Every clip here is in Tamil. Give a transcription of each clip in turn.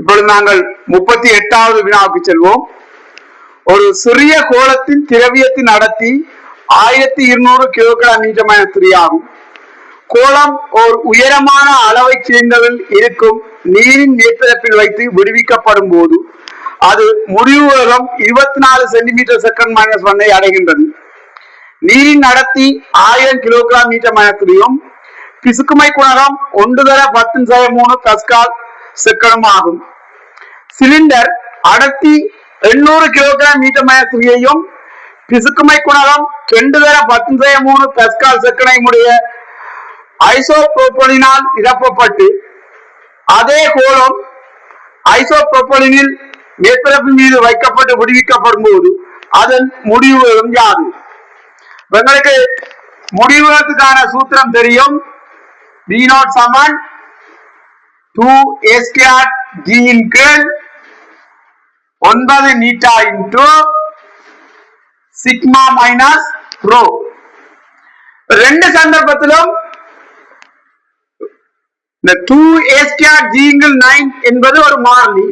இப்பொழுது நாங்கள் 38வது வினாவுக்கு செல்வோம். ஒரு சிறிய கோளத்தின் திரவியத்தின் அடர்த்தி 1200 கிலோகிராம் மீட்டர் ஆகும். கோளம் ஒரு உயரமான அளவை சேர்ந்ததில் இருக்கும் நீரின் மேற்பரப்பில் வைத்து விடுவிக்கப்படும் போது அது முடிவு வேகம் 24 சென்டிமீட்டர் செகண்ட் -1 அடைகின்றது. நீரின் அடர்த்தி 1000 கிலோகிராம் மீட்டர் பிசுக்குமை குணகம் 1/10⁻³ பாஸ்கல் செகண்ட் ஆகும். சிலிண்டர் அடர்த்தி 800 கிலோகிராம் மீட்டர் பிசுக்குமை குணகம் 2/10⁻³ பாஸ்கல் செகண்ட் உடைய ஐசோப்ரோபலினால் நிரப்பப்பட்டு அதே கோளம் ஐசோப்ரோபலினில் மேற்பரப்பு மீது வைக்கப்பட்டு விடுவிக்கப்படும் போது அதன் முடிவு வேகம் யாது? உங்களுக்கு முடிவு வேகத்துக்கான சூத்திரம் தெரியும். V0 சமன் 2a² g இன் கீழ் 9 நீட்டா இன்டு சிக்மா மைனஸ் ரோ. ரெண்டு சந்தர்ப்பத்திலும் இந்த 2a² g இன் கீழ் 9 என்பது ஒரு மாறிலி.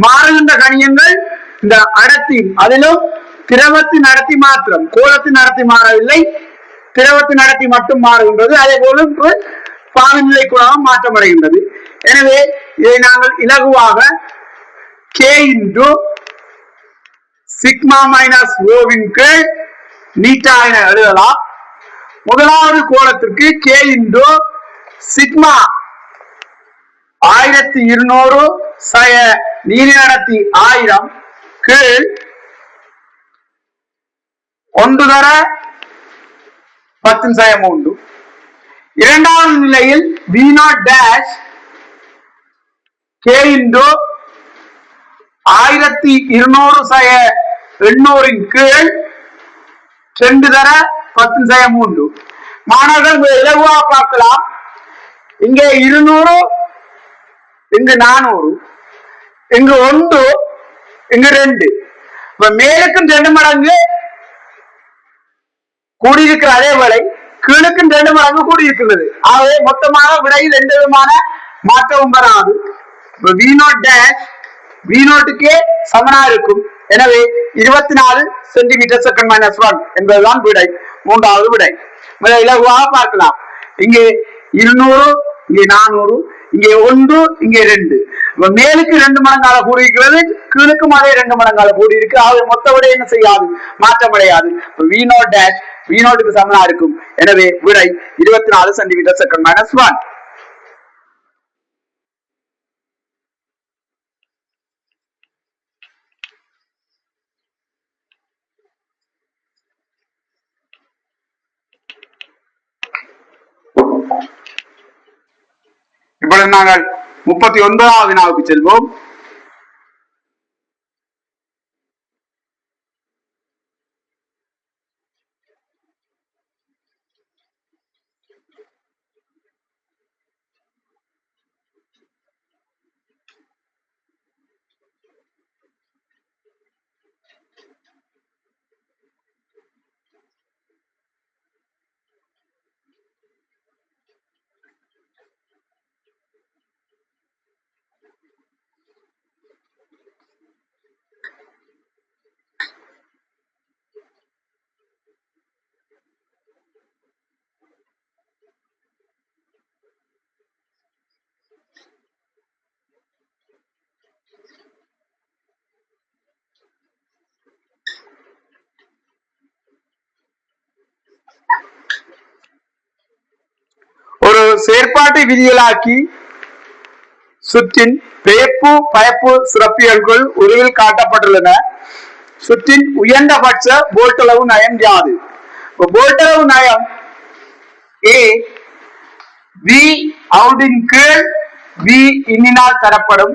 மாறுகின்ற கணியங்கள் இந்த அடர்த்தி, அதிலும் திரவத்தின் அடர்த்தி மாத்திரம், கோளத்தின் அடர்த்தி மாறவில்லை, திரவத்தின் அடர்த்தி மட்டும் மாறுகின்றது. அதே போல பாகுநிலை குணகம் மாற்றமடைகின்றது. எனவே இதை நாங்கள் இலகுவாக k இன்டு சிக்மா மைனஸ் ரோவின் கீழ் நீட்டா என எழுதலாம். முதலாவது கோளத்திற்கு k இன்டு சிக்மா 1200 சய நீரின் அடர்த்தி 1000 கீழ் 1/10⁻³. இரண்டாவது நிலையில் V0 டேஷ் k இன்டு 1200 சய 800 கீழ் 2/10⁻³. மாணவர்கள் இலகுவா பார்க்கலாம். இங்கே 200, இங்கு 400, இங்கு 1, இங்கு 2. இப்ப மேலுக்கும் 2 மடங்கு கூடியிருக்கிற அதே வேளை கீழுக்கும் 2 மடங்கு கூடியிருக்கிறது. ஆகவே மொத்தமாக விடையில் எந்த விதமான மாற்றமும் வராது. V0 டேஷ் V0க்கே சமனா இருக்கும். எனவே 24 சென்டிமீட்டர் செகண்ட் -1 என்பதுதான் விடை, மூன்றாவது விடை. இலகுவாக பார்க்கலாம். இங்கே 200, இங்கே 400, இங்கே 1, இங்கே 2. மேலுக்கு 2 மடங்கால கூடியிருக்கிறது, கீழுக்கும் அதே 2 மடங்கால கூடியிருக்கு. ஆக மொத்த விடை என்ன செய்யாது, மாற்றமடையாது. V0 டேஷ் V0க்கு சமனா இருக்கும். எனவே விடை 24 சென்டிமீட்டர் செகண்ட் -1. இப்பொழுது நாங்கள் 39வது வினாவுக்கு செல்வோம். ஒரு செயற்பாட்டை விதிகளாக்கி சுற்றின் பேப்பு பயப்பு சிறப்பியல்கள் உருவில் காட்டப்பட்டுள்ளன. சுற்றின் உயர்ந்தபட்ச போல்டளவு நயம் யாது? போல்டளவு நயம் A V அவுட்டின் கீழ் V இன்னினால் தரப்படும்.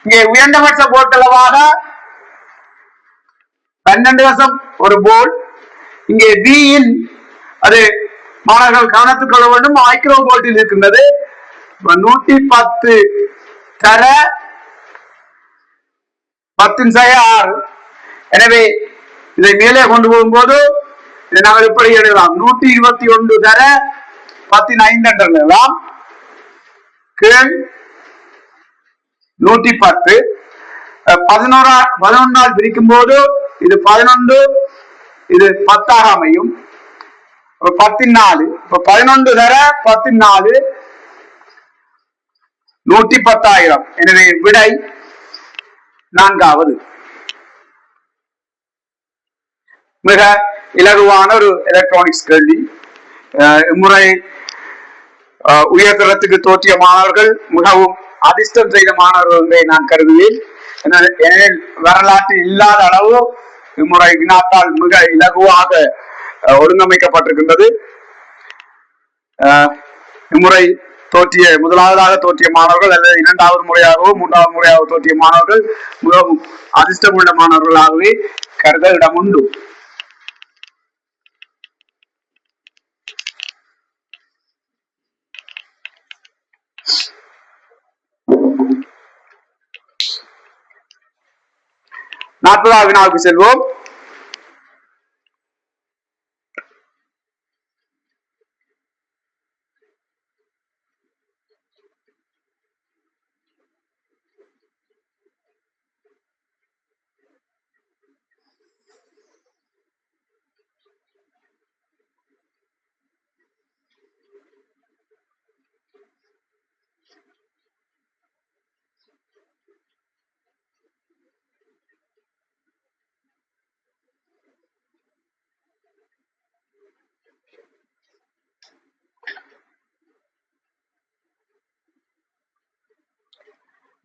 இங்கே உயர்ந்தபட்ச போல்டளவாக 12 போல்ட். இங்கே V இன் அது மாணவர்கள் கவனத்துக் கொள்ள வேண்டும், மைக்ரோ போல்ட்டில் இருக்கின்றது. 110 தர 10⁻6. எனவே இதை மேலே கொண்டு போகும்போது இதை நாங்கள் எப்படி எழுதலாம்? 121 தர 15 என்று எழுதலாம். கீழ் 110 11ஆல் பிரிக்கும் போது இது 11 இது 10 அமையும் 10 இப்ப 11 தர 10 110,000. எனவே விடை 4வது. மிக இலகுவான ஒரு எலக்ட்ரானிக்ஸ் கேள்வி. இம்முறை உயர்தரத்துக்கு தோற்றிய மாணவர்கள் மிகவும் அதிர்ஷ்டம் செய்த மாணவர்கள் என்பதை நான் கருதுவேன். ஏனெனில் வரலாற்றில் இல்லாத அளவு இம்முறை வினாத்தால் மிக இலகுவாக ஒழுங்கமைக்கப்பட்டிருக்கின்றது. இம்முறை முதலாவதாக தோற்றிய மாணவர்கள் அல்லது 2வது முறையாகவோ 3வது முறையாக தோற்றிய மாணவர்கள் மிகவும் அதிர்ஷ்டம் உள்ள மாணவர்களாகவே கருத இடம் உண்டு. நாற்பதாவது வினாவுக்கு செல்வோம்.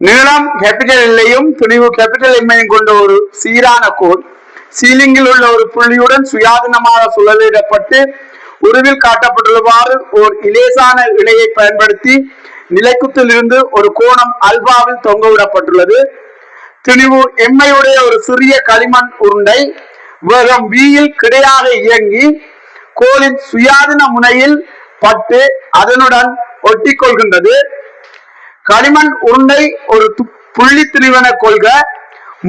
நீளம் கேபிட்டல் எல்லையும் துணிவு கேபிட்டல் எம்மையும் கொண்ட ஒரு சீரான கோல் சீலிங்கில் உள்ள ஒரு புள்ளியுடன் சுயாதீனமாக சுழலிடப்பட்டு உருவில் காட்டப்பட்டுள்ளவாறு ஒரு இலேசான இழையை பயன்படுத்தி நிலைக்குத்தில் இருந்து ஒரு கோணம் அல்பாவில் தொங்கவிடப்பட்டுள்ளது. துணிவு எம்மையுடைய ஒரு சிறிய களிமண் உருண்டை வேகம் வீயில் கிடையாக இயங்கி கோலின் சுயாதீன முனையில் பட்டு அதனுடன் ஒட்டி கொள்கின்றது. களிமண் உருண்டை ஒரு புள்ளி திரிவன கொள்க.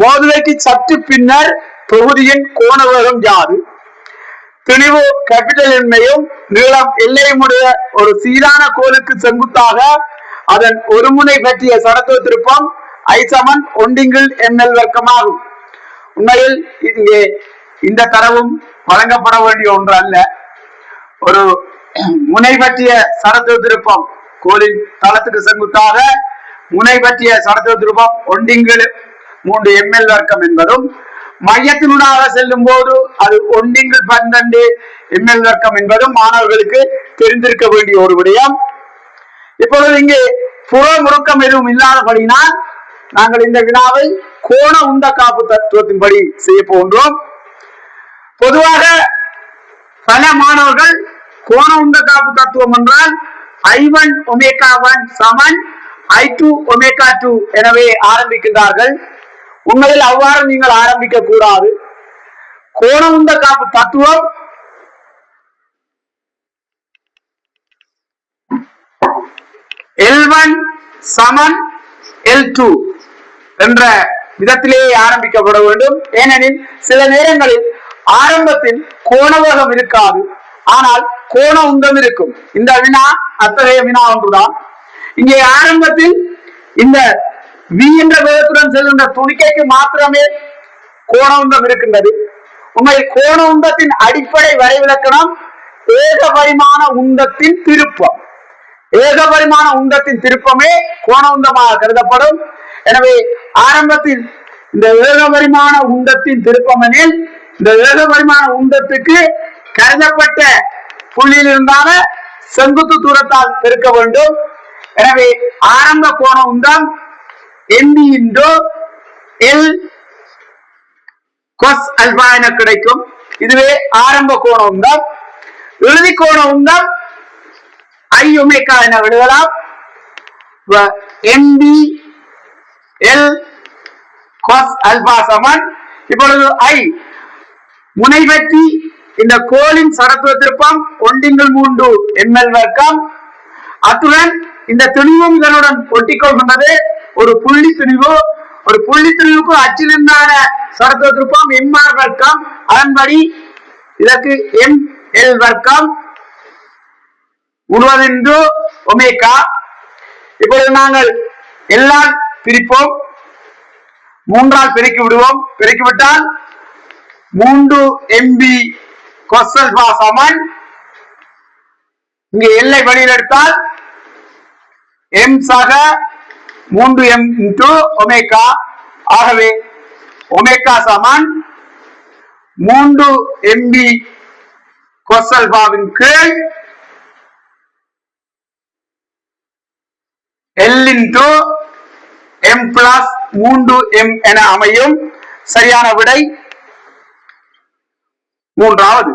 மோதுவைக்கு சற்று பின்னர் தொகுதியின் கோண வேகம் யாது? துணிவு கேபிட்டல் எண்மையும் நீளம் எல்லையுடைய ஒரு சீரான கோலுக்கு செங்குத்தாக அதன் ஒரு முனை பற்றிய சடத்துவ திருப்பம் I=1 வர்க்கமாகும். உண்மையில் இங்கே இந்த தரவும் வழங்கப்பட வேண்டிய ஒன்று அல்ல. ஒரு முனை பற்றிய சடத்துவ திருப்பம் கோலின் தளத்துக்கு செங்குத்தாக முனை பற்றிய சடத்துவ திருப்பம் 1/3 ml வர்க்கம் என்பதும் மையத்தினூடாக செல்லும் போது அது 1/12 ml வர்க்கம் என்பதும் மாணவர்களுக்கு தெரிந்திருக்க வேண்டிய ஒரு விடயம். இப்பொழுது இங்கே புற முறுக்கம் எதுவும் இல்லாதபடினால் நாங்கள் இந்த வினாவை கோண உந்த காப்பு தத்துவத்தின்படி செய்ய போகின்றோம். பொதுவாக பல மாணவர்கள் கோண உந்த காப்பு தத்துவம் என்றால் I1 ω1 சமன் I2 ω2 எனவே ஆரம்பிக்கின்றார்கள். உண்மையில் அவ்வாறு நீங்கள் ஆரம்பிக்க கூடாது. கோண உந்த காப்பு தத்துவம் L1 சமன் L2 என்ற விதத்திலேயே ஆரம்பிக்கப்பட வேண்டும். ஏனெனில் சில நேரங்களில் ஆரம்பத்தில் கோணவேகம் இருக்காது, ஆனால் கோண உந்தம் இருக்கும். இந்த வினா அத்தகைய வினா ஒன்றுதான். இங்கே ஆரம்பத்தில் இந்த V என்ற வேகத்துடன் செல்கின்ற துணிக்கைக்கு மாத்திரமே கோண உந்தம் இருக்கின்றது. உண்மையில் கோண உந்தத்தின் அடிப்படை வரைவிலக்கணம் ஏக பரிமாண உந்தத்தின் திருப்பம். ஏக பரிமாண உந்தத்தின் திருப்பமே கோண உந்தமாக கருதப்படும். எனவே ஆரம்பத்தில் இந்த ஏக பரிமாண உந்தத்தின் திருப்பம் எனில் இந்த ஏக பரிமாண உந்தத்துக்கு கருதப்பட்ட புள்ளியில் இருந்தால செங்குத்து தூரத்தால் பெருக்க வேண்டும். எனவே ஆரம்ப கோண உந்தம் MB×L cos alpha என கிடைக்கும். இதுவே ஆரம்ப கோண உந்தம். இறுதி கோண உந்தம் I ஒமேகா என எழுதலாம். MB/L cos alpha சமன் இப்பொழுது I முனை பற்றி இந்த கோலின் சடத்துவ திருப்பம் 1/3 ml வர்க்கம். அத்துடன் இந்த துணிவும் இதனுடன் ஒட்டிக்கொள்கின்றது. ஒரு புள்ளி துணிவு, ஒரு புள்ளி துணிவுக்கு அச்சிலிருந்தான சடத்துவ திருப்பம் mr வர்க்கம். அதன்படி இதற்கு ml வர்க்கம் முழுவதும் ஒமேகா. இப்பொழுது நாங்கள் எல்லா பிரிப்போம். 3ஆல் பெருக்கி விடுவோம். பெருக்கிவிட்டால் 3 MB cos alpha சமன் இங்கே எல்லை வெளியில் எடுத்தால் m சக 3m into ஒமேகா. ஆகவே ஒமேகா சமன் 3 MB cos alphaவின் கீழ் L into m plus 3m என அமையும். சரியான விடை 3வது.